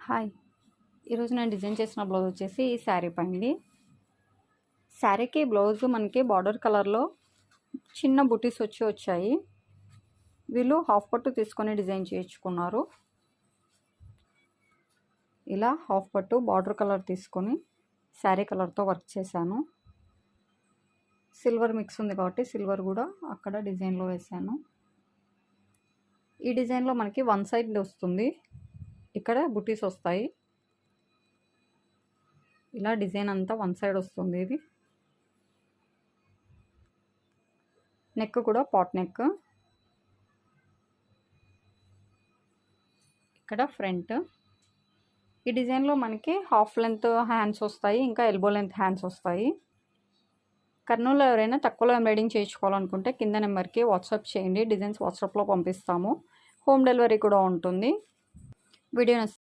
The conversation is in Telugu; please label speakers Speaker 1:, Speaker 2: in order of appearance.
Speaker 1: హాయ్! ఈరోజు నేను డిజైన్ చేసిన బ్లౌజ్ వచ్చేసి ఈ శారీ పైంది. శారీకి బ్లౌజ్ మనకి బార్డర్ కలర్లో చిన్న బుటీస్ వచ్చాయి. వీళ్ళు హాఫ్ పట్టు తీసుకొని డిజైన్ చేయించుకున్నారు. ఇలా హాఫ్ పట్టు బార్డర్ కలర్ తీసుకొని శారీ కలర్తో వర్క్ చేశాను. సిల్వర్ మిక్స్ ఉంది కాబట్టి సిల్వర్ కూడా అక్కడ డిజైన్లో వేసాను. ఈ డిజైన్లో మనకి వన్ సైడ్ వస్తుంది, ఇక్కడ బుటీస్ వస్తాయి. ఇలా డిజైన్ అంతా వన్ సైడ్ వస్తుంది. ఇది నెక్ కూడా పాట్ నెక్. ఇక్కడ ఫ్రంట్. ఈ డిజైన్లో మనకి హాఫ్ లెంత్ హ్యాండ్స్ వస్తాయి, ఇంకా ఎల్బో లెంత్ హ్యాండ్స్ వస్తాయి. కర్నూలులో ఎవరైనా తక్కువలో ఎంబ్రాయిడింగ్ చేయించుకోవాలనుకుంటే కింద నెంబర్కి వాట్సాప్ చేయండి. డిజైన్స్ వాట్సాప్లో పంపిస్తాము. హోమ్ డెలివరీ కూడా ఉంటుంది. వీడియో